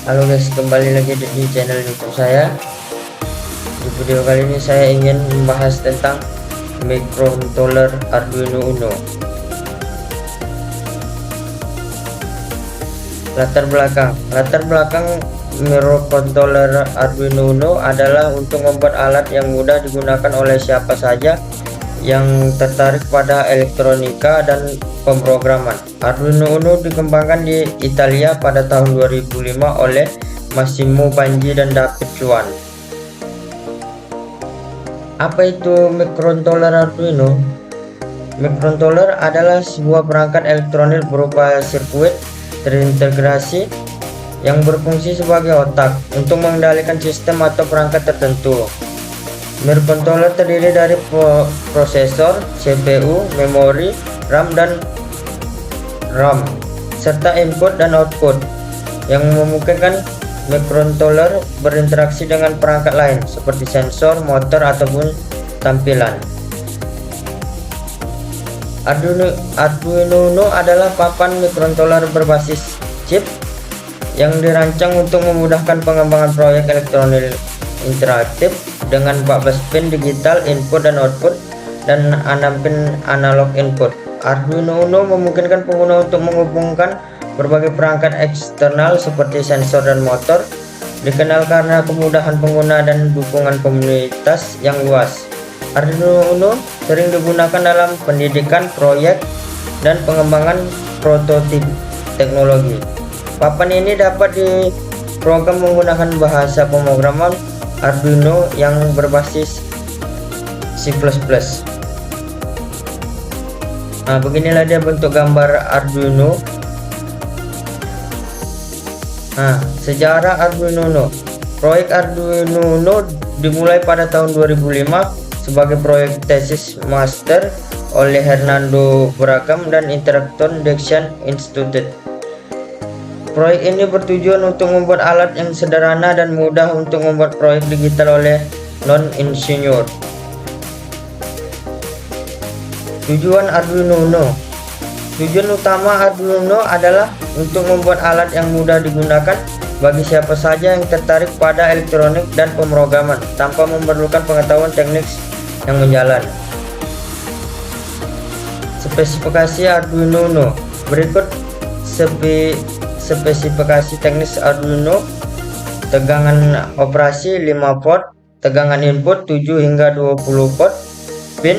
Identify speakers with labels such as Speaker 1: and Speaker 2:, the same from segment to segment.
Speaker 1: Halo guys, kembali lagi di channel YouTube saya. Di video kali ini saya ingin membahas tentang microcontroller Arduino Uno. Latar belakang microcontroller Arduino Uno adalah untuk membuat alat yang mudah digunakan oleh siapa saja yang tertarik pada elektronika dan pemrograman. Arduino Uno dikembangkan di Italia pada tahun 2005 oleh Massimo Banji dan David Chuan. Apa itu microcontroller Arduino? Microcontroller adalah sebuah perangkat elektronik berupa sirkuit terintegrasi yang berfungsi sebagai otak untuk mengendalikan sistem atau perangkat tertentu. Microcontroller terdiri dari prosesor, CPU, memori, RAM dan RAM, serta input dan output yang memungkinkan microcontroller berinteraksi dengan perangkat lain seperti sensor, motor, ataupun tampilan. Arduino Uno adalah papan microcontroller berbasis chip yang dirancang untuk memudahkan pengembangan proyek elektronik interaktif dengan 14 pin digital input dan output dan 6 pin analog input. Arduino Uno memungkinkan pengguna untuk menghubungkan berbagai perangkat eksternal seperti sensor dan motor. Dikenal karena kemudahan pengguna dan dukungan komunitas yang luas. Arduino Uno sering digunakan dalam pendidikan, proyek, dan pengembangan prototip teknologi. Papan ini dapat diprogram menggunakan bahasa pemrograman Arduino yang berbasis C++. Nah, beginilah dia bentuk gambar Arduino. Nah, sejarah Arduino Uno. Proyek Arduino Uno dimulai pada tahun 2005 sebagai proyek tesis master oleh Hernando Bragam dan Interacton Design Institute. Proyek ini bertujuan untuk membuat alat yang sederhana dan mudah untuk membuat proyek digital oleh non-insinyur. Tujuan Arduino Uno. Tujuan utama Arduino adalah untuk membuat alat yang mudah digunakan bagi siapa saja yang tertarik pada elektronik dan pemrograman tanpa memerlukan pengetahuan teknis yang mendalam. Spesifikasi Arduino Uno. Berikut spesifikasi teknis Arduino. Tegangan operasi 5 volt, tegangan input 7 hingga 20 volt, pin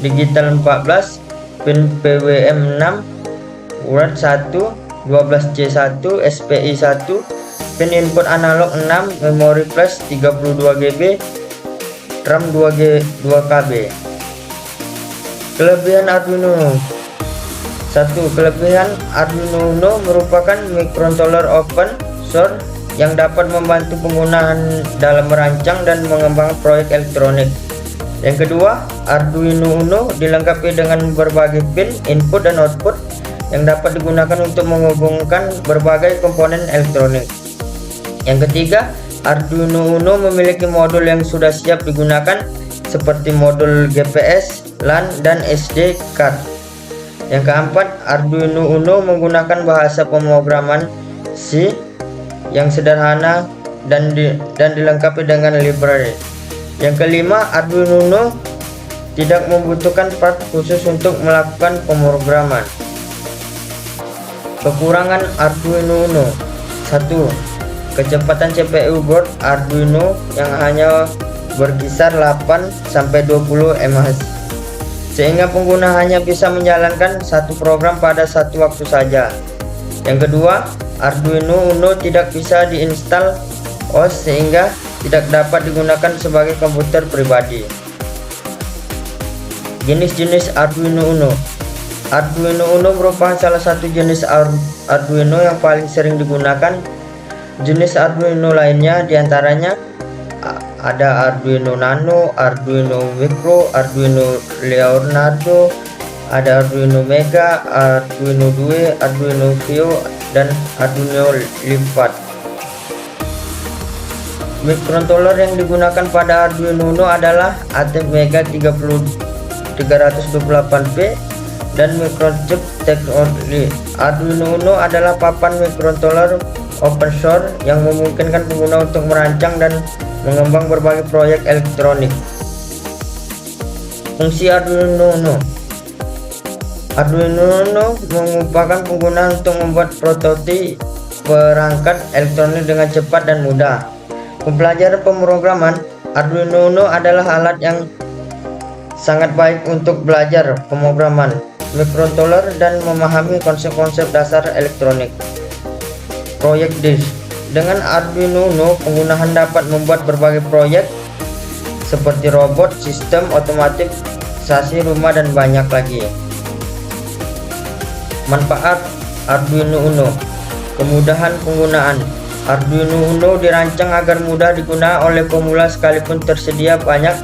Speaker 1: digital 14, pin PWM 6, UART 1, 12C1, SPI 1, pin input analog 6, memori flash 32 GB, RAM 2 KB. Kelebihan Arduino Uno. 1. Kelebihan Arduino Uno merupakan microcontroller open source yang dapat membantu penggunaan dalam merancang dan mengembangkan proyek elektronik. Yang kedua, Arduino Uno dilengkapi dengan berbagai pin input dan output yang dapat digunakan untuk menghubungkan berbagai komponen elektronik. Yang ketiga, Arduino Uno memiliki modul yang sudah siap digunakan seperti modul GPS, LAN, dan SD card. Yang keempat, Arduino Uno menggunakan bahasa pemrograman C yang sederhana dan dilengkapi dengan library. Yang kelima, Arduino Uno tidak membutuhkan part khusus untuk melakukan pemrograman. Kekurangan Arduino Uno. 1. Kecepatan CPU board Arduino yang hanya berkisar 8-20 mHz, sehingga pengguna hanya bisa menjalankan satu program pada satu waktu saja. Yang kedua, Arduino Uno tidak bisa diinstal OS sehingga tidak dapat digunakan sebagai komputer pribadi. Jenis-jenis Arduino Uno. Arduino Uno merupakan salah satu jenis Arduino yang paling sering digunakan. Jenis Arduino lainnya diantaranya ada Arduino Nano, Arduino Micro, Arduino Leonardo, ada Arduino Mega, Arduino Due, Arduino Fio, dan Arduino Lipat. Microcontroller yang digunakan pada Arduino Uno adalah ATmega 328P dan microchip teknologi. Arduino Uno adalah papan microcontroller open source yang memungkinkan pengguna untuk merancang dan mengembang berbagai proyek elektronik. Fungsi Arduino Uno. Arduino Uno memungkinkan pengguna untuk membuat prototip perangkat elektronik dengan cepat dan mudah. Pembelajaran pemrograman. Arduino Uno adalah alat yang sangat baik untuk belajar pemrograman microcontroller dan memahami konsep-konsep dasar elektronik. Proyek disk. Dengan Arduino Uno, pengguna dapat membuat berbagai proyek seperti robot, sistem otomatisasi rumah, dan banyak lagi. Manfaat Arduino Uno. Kemudahan penggunaan. Arduino Uno dirancang agar mudah digunakan oleh pemula sekalipun tersedia banyak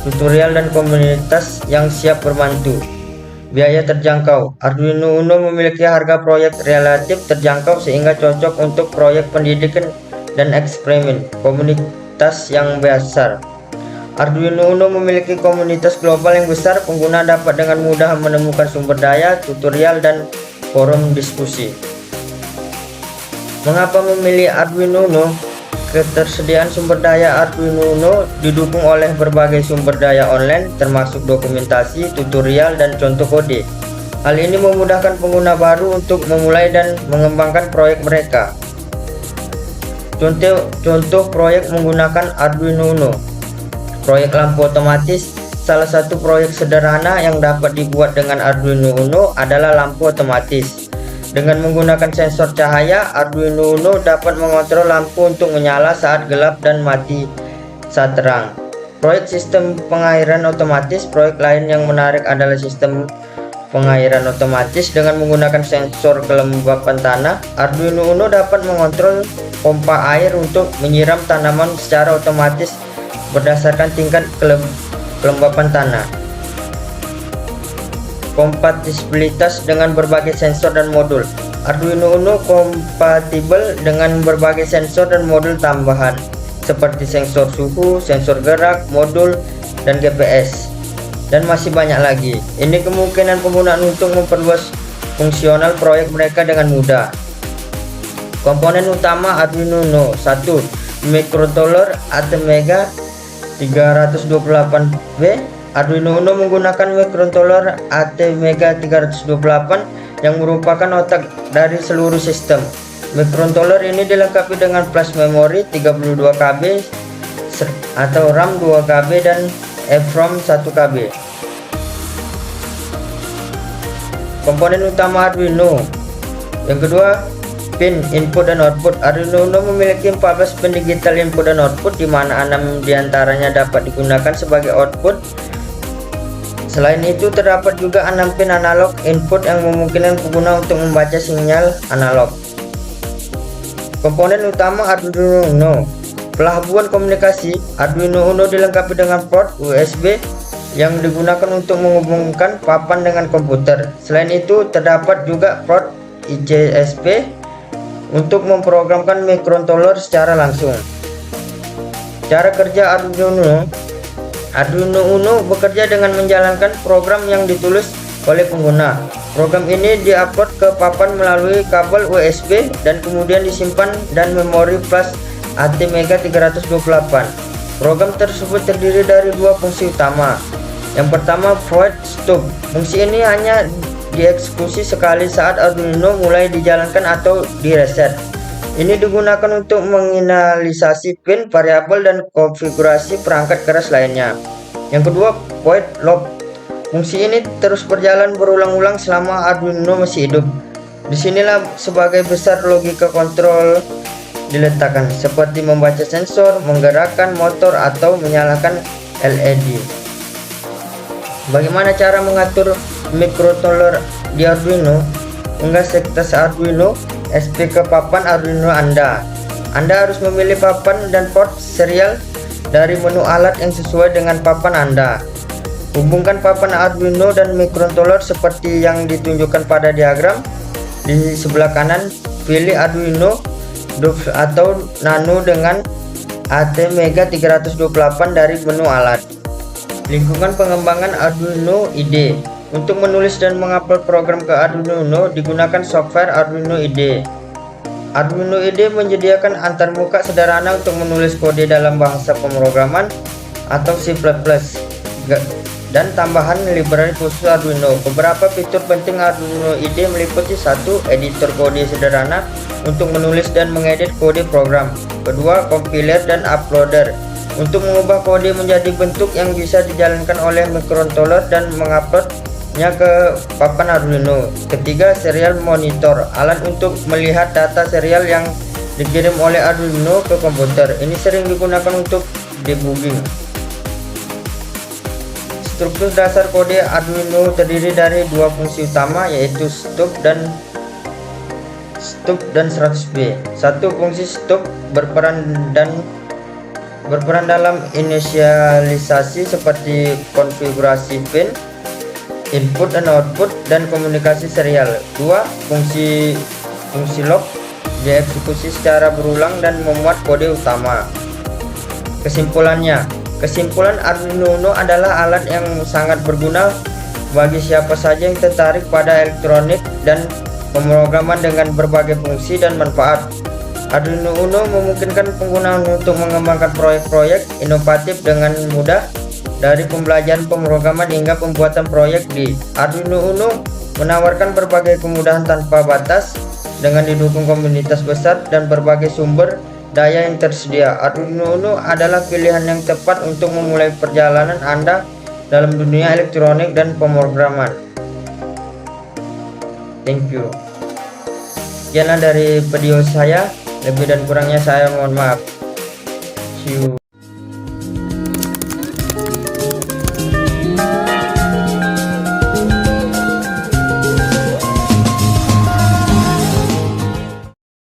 Speaker 1: tutorial dan komunitas yang siap membantu. Biaya terjangkau. Arduino Uno memiliki harga proyek relatif terjangkau sehingga cocok untuk proyek pendidikan dan eksperimen komunitas yang besar. Arduino Uno memiliki komunitas global yang besar. Pengguna dapat dengan mudah menemukan sumber daya, tutorial, dan forum diskusi. Mengapa memilih Arduino Uno? Ketersediaan sumber daya Arduino Uno didukung oleh berbagai sumber daya online termasuk dokumentasi, tutorial, dan contoh kode. Hal ini memudahkan pengguna baru untuk memulai dan mengembangkan proyek mereka. Contoh proyek menggunakan Arduino Uno. Proyek lampu otomatis. Salah satu proyek sederhana yang dapat dibuat dengan Arduino Uno adalah lampu otomatis. Dengan menggunakan sensor cahaya, Arduino Uno dapat mengontrol lampu untuk menyala saat gelap dan mati saat terang. Proyek sistem pengairan otomatis. Proyek lain yang menarik adalah sistem pengairan otomatis dengan menggunakan sensor kelembapan tanah. Arduino Uno dapat mengontrol pompa air untuk menyiram tanaman secara otomatis berdasarkan tingkat kelembapan tanah. Kompatibilitas dengan berbagai sensor dan modul. Arduino Uno kompatibel dengan berbagai sensor dan modul tambahan seperti sensor suhu, sensor gerak, modul, dan GPS, dan masih banyak lagi. Ini kemungkinan penggunaan untuk memperluas fungsional proyek mereka dengan mudah. Komponen utama Arduino Uno. 1. Microcontroller Atmega 328B. Arduino Uno menggunakan microcontroller Atmega 328 yang merupakan otak dari seluruh sistem. Microcontroller ini dilengkapi dengan flash memory 32 KB atau RAM 2 KB dan EEPROM 1 KB. Komponen utama Arduino. Yang kedua, pin input dan output. Arduino Uno memiliki 14 pin digital input dan output, di mana 6 diantaranya dapat digunakan sebagai output. Selain itu, terdapat juga 6 pin analog input yang memungkinkan pengguna untuk membaca sinyal analog. Komponen utama Arduino Uno. Pelabuhan komunikasi. Arduino Uno dilengkapi dengan port USB yang digunakan untuk menghubungkan papan dengan komputer. Selain itu, terdapat juga port ICSP untuk memprogramkan microcontroller secara langsung. Cara kerja Arduino. Arduino Uno bekerja dengan menjalankan program yang ditulis oleh pengguna. Program ini diupload ke papan melalui kabel USB dan kemudian disimpan dan memori flash Atmega 328. Program tersebut terdiri dari dua fungsi utama. Yang pertama, void stop. Fungsi ini hanya dieksekusi sekali saat Arduino mulai dijalankan atau direset. Ini digunakan untuk menginisialisasi pin, variabel, dan konfigurasi perangkat keras lainnya. Yang kedua, void loop. Fungsi ini terus berjalan berulang-ulang selama Arduino masih hidup. Disinilah sebagai besar logika kontrol diletakkan, seperti membaca sensor, menggerakkan motor, atau menyalakan LED. Bagaimana cara mengatur microcontroller di Arduino? Unggah sektas Arduino SP ke papan Arduino Anda. Anda harus memilih papan dan port serial dari menu alat yang sesuai dengan papan Anda. Hubungkan papan Arduino dan microcontroller seperti yang ditunjukkan pada diagram. Di sebelah kanan, pilih Arduino atau Nano dengan Atmega 328 dari menu alat. Lingkungan pengembangan Arduino IDE. Untuk menulis dan mengupload program ke Arduino Uno digunakan software Arduino IDE. Arduino IDE menyediakan antarmuka sederhana untuk menulis kode dalam bahasa pemrograman atau C++ dan tambahan library khusus Arduino. Beberapa fitur penting Arduino IDE meliputi: 1. Editor kode sederhana untuk menulis dan mengedit kode program. 2. Compiler dan uploader untuk mengubah kode menjadi bentuk yang bisa dijalankan oleh microcontroller dan menguploadnya ke papan Arduino. 3. Serial monitor, alat untuk melihat data serial yang dikirim oleh Arduino ke komputer. Ini sering digunakan untuk debugging. Struktur dasar kode Arduino terdiri dari dua fungsi utama, yaitu stub dan 100B. Satu fungsi stub berperan dalam inisialisasi seperti konfigurasi pin, input dan output, dan komunikasi serial. 2. Fungsi lock dieksekusi secara berulang dan memuat kode utama. Kesimpulan Arduino Uno adalah alat yang sangat berguna bagi siapa saja yang tertarik pada elektronik dan pemrograman dengan berbagai fungsi dan manfaat. Arduino Uno memungkinkan penggunaan untuk mengembangkan proyek-proyek inovatif dengan mudah, dari pembelajaran pemrograman hingga pembuatan proyek di Arduino Uno menawarkan berbagai kemudahan tanpa batas dengan didukung komunitas besar dan berbagai sumber daya yang tersedia. Arduino Uno adalah pilihan yang tepat untuk memulai perjalanan Anda dalam dunia elektronik dan pemrograman. Thank you. Sekianlah dari video saya, lebih dan kurangnya saya mohon maaf. See you.